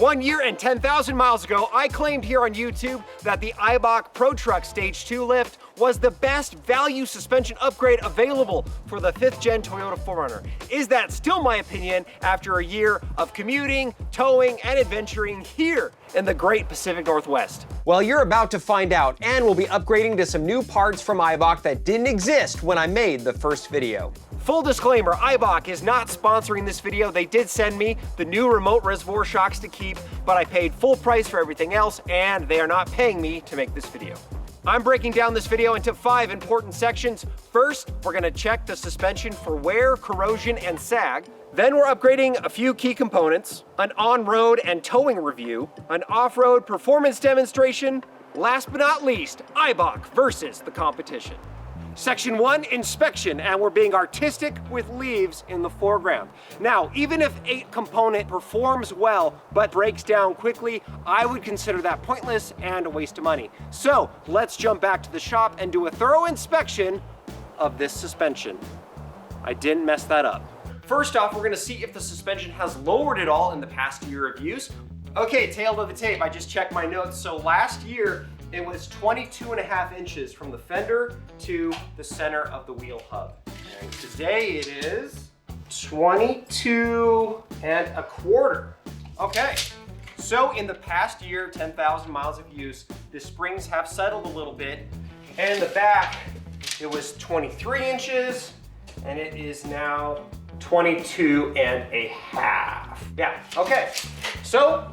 1 year and 10,000 miles ago, I claimed here on YouTube that the Eibach Pro Truck Stage 2 lift was the best value suspension upgrade available for the 5th gen Toyota 4Runner. Is that still my opinion after a year of commuting, towing, and adventuring here in the great Pacific Northwest? Well, you're about to find out, and we'll be upgrading to some new parts from Eibach that didn't exist when I made the first video. Full disclaimer, Eibach is not sponsoring this video. They did send me the new remote reservoir shocks to keep, but I paid full price for everything else, and they are not paying me to make this video. I'm breaking down this video into 5 important sections. First, we're gonna check the suspension for wear, corrosion, and sag. Then we're upgrading a few key components, an on-road and towing review, an off-road performance demonstration, last but not least, Eibach versus the competition. Section 1, inspection, and we're being artistic with leaves in the foreground. Now, even if a component performs well but breaks down quickly, I would consider that pointless and a waste of money. So let's jump back to the shop and do a thorough inspection of this suspension. I didn't mess that up. First off, we're gonna see if the suspension has lowered at all in the past year of use. Okay, tail of the tape, I just checked my notes. So last year, it was 22.5 inches from the fender to the center of the wheel hub. And today it is 22.25. Okay, so in the past year, 10,000 miles of use, the springs have settled a little bit. And in the back, it was 23 inches, and it is now 22.5. Yeah, okay. So,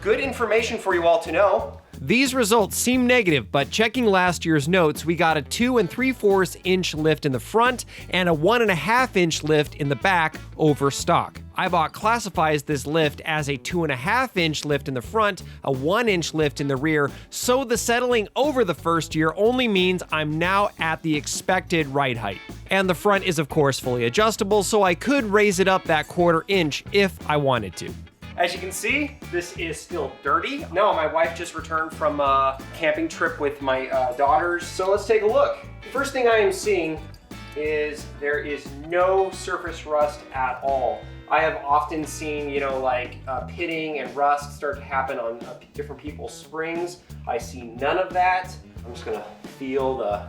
good information for you all to know. These results seem negative, but checking last year's notes, we got a 2 3/4 inch lift in the front and a 1.5 inch lift in the back over stock. Eibach classifies this lift as a 2.5 inch lift in the front, a 1 inch lift in the rear, so the settling over the first year only means I'm now at the expected ride height. And the front is of course fully adjustable, so I could raise it up that 1/4 inch if I wanted to. As you can see, this is still dirty. No, my wife just returned from a camping trip with my daughters. So let's take a look. The first thing I am seeing is there is no surface rust at all. I have often seen, like pitting and rust start to happen on different people's springs. I see none of that. I'm just gonna feel the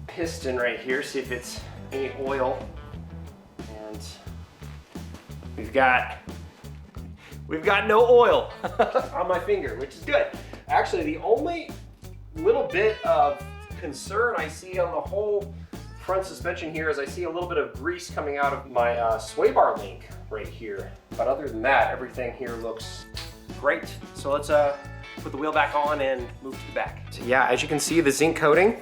piston right here, see if it's any oil. And we've got no oil on my finger, which is good. Actually, the only little bit of concern I see on the whole front suspension here is I see a little bit of grease coming out of my sway bar link right here. But other than that, everything here looks great. So let's put the wheel back on and move to the back. So yeah, as you can see, the zinc coating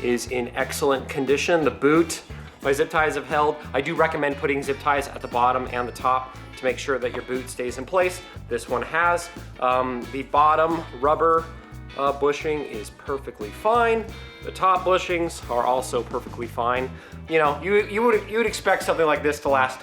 is in excellent condition. The boot, my zip ties have held. I do recommend putting zip ties at the bottom and the top to make sure that your boot stays in place. This one has. The bottom rubber bushing is perfectly fine. The top bushings are also perfectly fine. You would expect something like this to last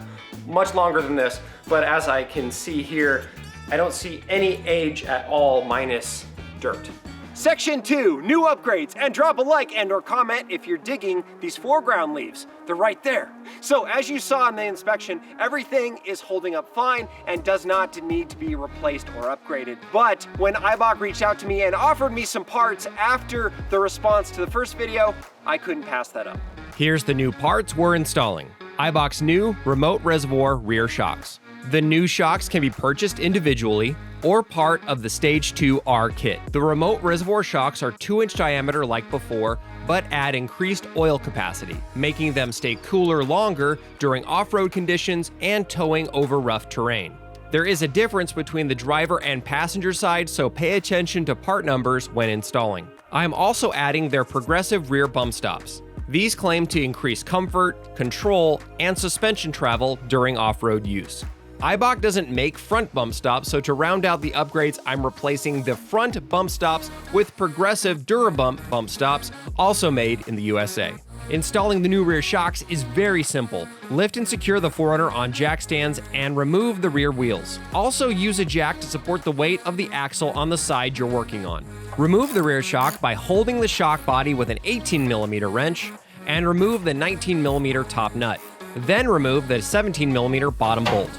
much longer than this, but as I can see here, I don't see any age at all minus dirt. Section 2, new upgrades, and drop a like and or comment if you're digging these foreground leaves. They're right there. So as you saw in the inspection, everything is holding up fine and does not need to be replaced or upgraded. But when Eibach reached out to me and offered me some parts after the response to the first video, I couldn't pass that up. Here's the new parts we're installing. Eibach's new remote reservoir rear shocks. The new shocks can be purchased individually or part of the Stage 2R kit. The remote reservoir shocks are 2-inch diameter like before, but add increased oil capacity, making them stay cooler longer during off-road conditions and towing over rough terrain. There is a difference between the driver and passenger side, so pay attention to part numbers when installing. I'm also adding their progressive rear bump stops. These claim to increase comfort, control, and suspension travel during off-road use. Eibach doesn't make front bump stops, so to round out the upgrades, I'm replacing the front bump stops with progressive Durabump bump stops, also made in the USA. Installing the new rear shocks is very simple. Lift and secure the 4Runner on jack stands and remove the rear wheels. Also use a jack to support the weight of the axle on the side you're working on. Remove the rear shock by holding the shock body with an 18mm wrench and remove the 19mm top nut. Then remove the 17mm bottom bolt.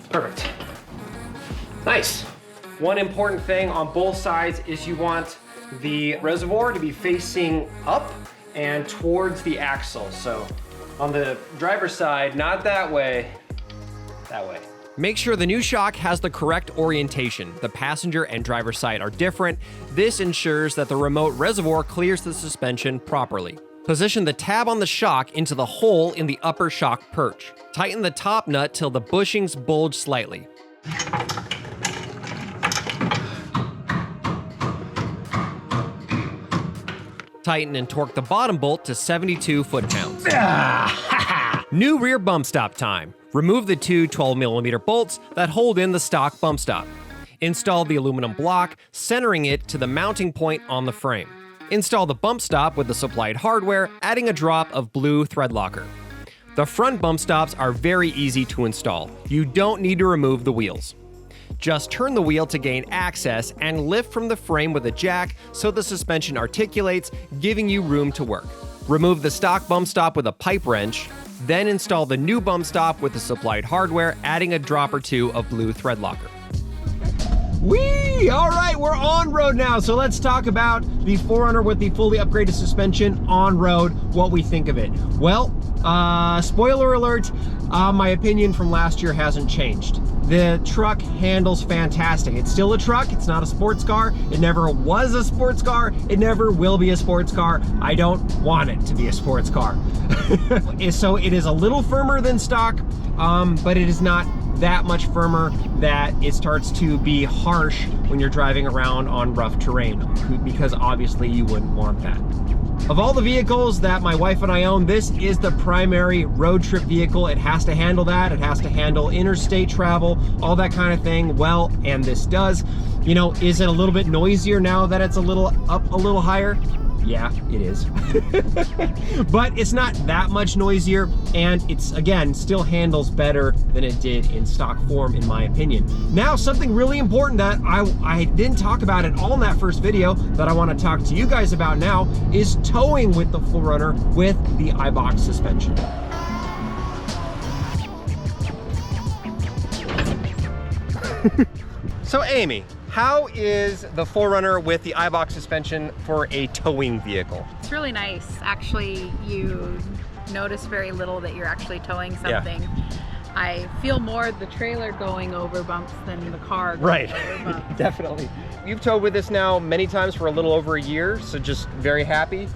Perfect. Nice. One important thing on both sides is you want the reservoir to be facing up and towards the axle. So on the driver's side, not that way, that way. Make sure the new shock has the correct orientation. The passenger and driver side are different. This ensures that the remote reservoir clears the suspension properly. Position the tab on the shock into the hole in the upper shock perch. Tighten the top nut till the bushings bulge slightly. Tighten and torque the bottom bolt to 72 foot-pounds. New rear bump stop time. Remove the two 12mm bolts that hold in the stock bump stop. Install the aluminum block, centering it to the mounting point on the frame. Install the bump stop with the supplied hardware, adding a drop of blue thread locker. The front bump stops are very easy to install. You don't need to remove the wheels. Just turn the wheel to gain access and lift from the frame with a jack so the suspension articulates, giving you room to work. Remove the stock bump stop with a pipe wrench, then install the new bump stop with the supplied hardware, adding a drop or two of blue thread locker. Whee! All right, we're on road now, so let's talk about the 4Runner with the fully upgraded suspension on road, what we think of it. Well, spoiler alert, my opinion from last year hasn't changed. The truck handles fantastic. It's still a truck, it's not a sports car. It never was a sports car, it never will be a sports car. I don't want it to be a sports car. So it is a little firmer than stock, but it is not that much firmer that it starts to be harsh when you're driving around on rough terrain, because obviously you wouldn't want that. Of all the vehicles that my wife and I own, this is the primary road trip vehicle. It has to handle that. It has to handle interstate travel, all that kind of thing. Well, and this does. You know, is it a little bit noisier now that it's a little up, a little higher? Yeah, it is. But it's not that much noisier, and it's, again, still handles better than it did in stock form, in my opinion. Now, something really important that I didn't talk about at all in that first video that I want to talk to you guys about now is towing with the 4Runner with the Eibach suspension. So, Amy, how is the 4Runner with the Eibach suspension for a towing vehicle? It's really nice. Actually, you notice very little that you're actually towing something. Yeah. I feel more the trailer going over bumps than the car going over bumps. Definitely. You've towed with this now many times for a little over a year, so just very happy?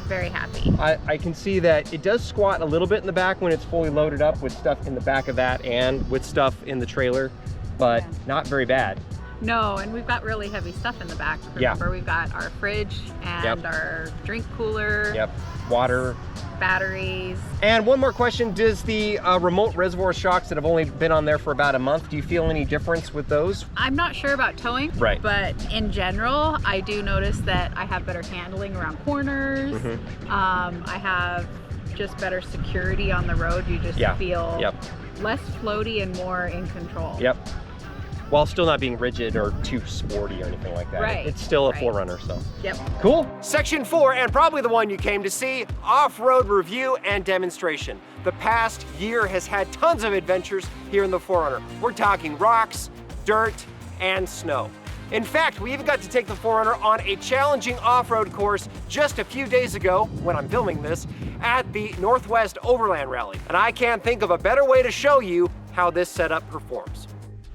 Very happy. I can see that it does squat a little bit in the back when it's fully loaded up with stuff in the back of that and with stuff in the trailer, but not very bad. No, and we've got really heavy stuff in the back. Remember, we've got our fridge and our drink cooler. Water. Batteries. And one more question, does the remote reservoir shocks that have only been on there for about a month, do you feel any difference with those? I'm not sure about towing, but in general, I do notice that I have better handling around corners. I have just better security on the road. You just feel less floaty and more in control. While still not being rigid or too sporty or anything like that. It's still a 4Runner, so. Cool. Section 4, and probably the one you came to see, off-road review and demonstration. The past year has had tons of adventures here in the 4Runner. We're talking rocks, dirt, and snow. In fact, we even got to take the 4Runner on a challenging off-road course just a few days ago, when I'm filming this, at the Northwest Overland Rally. And I can't think of a better way to show you how this setup performs.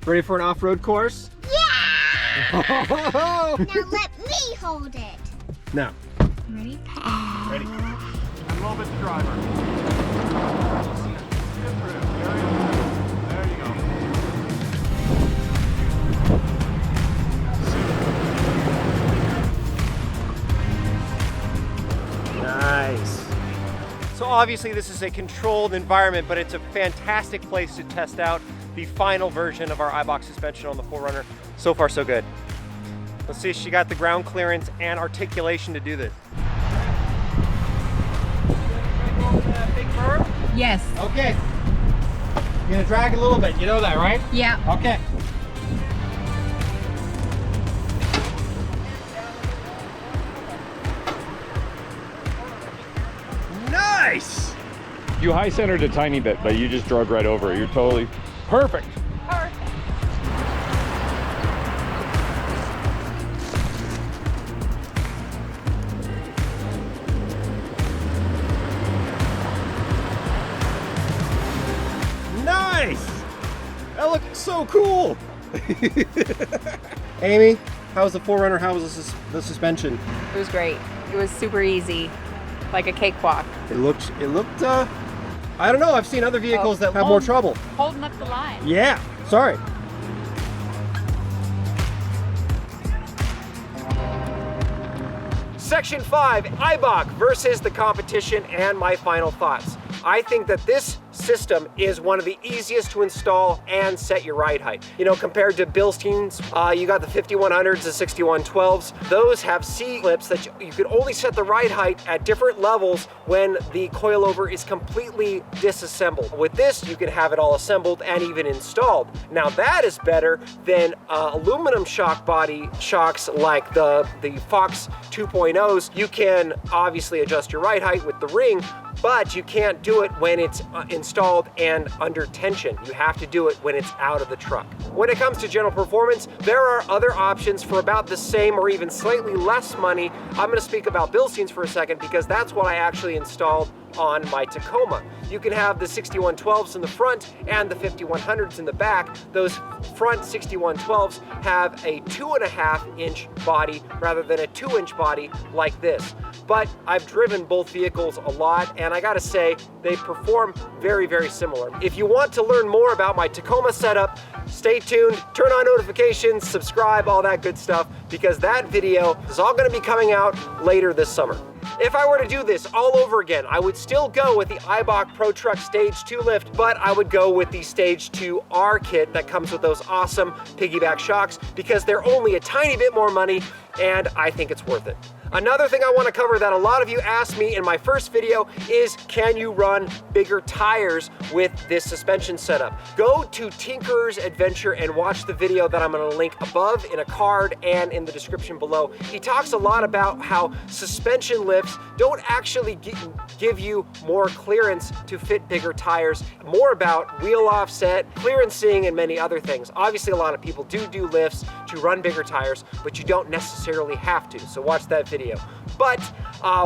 Ready for an off-road course? Yeah! Now let me hold it. Now. Ready? Ready. I'm a little bit the driver. There you go. Nice. So obviously this is a controlled environment, but it's a fantastic place to test out the final version of our Eibach suspension on the 4Runner. So far, so good. Let's see if she got the ground clearance and articulation to do this. Big berm? Yes. Okay. You're gonna drag a little bit, you know that, right? Yeah. Okay. Nice! You high centered a tiny bit, but you just drug right over it. You're totally perfect. Nice! That looks so cool! Amy, how's the 4Runner? How was the suspension? It was great. It was super easy, like a cakewalk. It looked, I don't know, I've seen other vehicles that have more trouble. Holding up the line. Yeah, sorry. Section 5, Eibach versus the competition, and my final thoughts. I think that this system is one of the easiest to install and set your ride height. You know, compared to Bilstein's, you got the 5100s, the 6112s. Those have C-clips that you can only set the ride height at different levels when the coilover is completely disassembled. With this, you can have it all assembled and even installed. Now that is better than aluminum shock body shocks like the Fox 2.0s. You can obviously adjust your ride height with the ring, but you can't do it when it's installed and under tension. You have to do it when it's out of the truck. When it comes to general performance, there are other options for about the same or even slightly less money. I'm gonna speak about Bilstein's for a second because that's what I actually installed on my Tacoma. You can have the 6112s in the front and the 5100s in the back. Those front 6112s have a 2.5-inch body rather than a 2-inch body like this. But I've driven both vehicles a lot, and I gotta say, they perform very, very similar. If you want to learn more about my Tacoma setup, stay tuned, turn on notifications, subscribe, all that good stuff, because that video is all gonna be coming out later this summer. If I were to do this all over again, I would still go with the Eibach Pro Truck Stage 2 lift, but I would go with the Stage 2R kit that comes with those awesome piggyback shocks because they're only a tiny bit more money, and I think it's worth it. Another thing I want to cover that a lot of you asked me in my first video is, can you run bigger tires with this suspension setup? Go to Tinker's Adventure and watch the video that I'm going to link above in a card and in the description below. He talks a lot about how suspension lifts don't actually give you more clearance to fit bigger tires, more about wheel offset, clearancing, and many other things. Obviously, a lot of people do lifts to run bigger tires, but you don't necessarily have to, so watch that video. But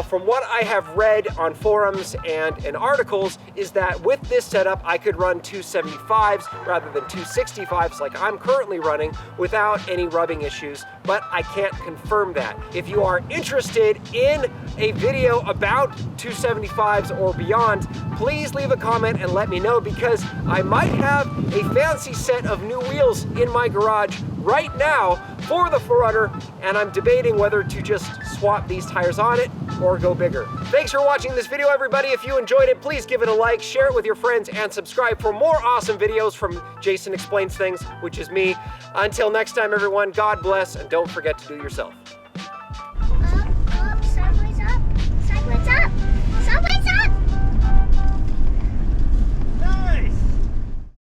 from what I have read on forums and in articles is that with this setup, I could run 275s rather than 265s like I'm currently running without any rubbing issues, but I can't confirm that. If you are interested in a video about 275s or beyond, please leave a comment and let me know because I might have a fancy set of new wheels in my garage right now for the 4Runner, and I'm debating whether to just swap these tires on it or go bigger. Thanks for watching this video, everybody. If you enjoyed it, please give it a like, share it with your friends, and subscribe for more awesome videos from Jason Explains Things, which is me. Until next time, everyone, God bless, and don't forget to do yourself.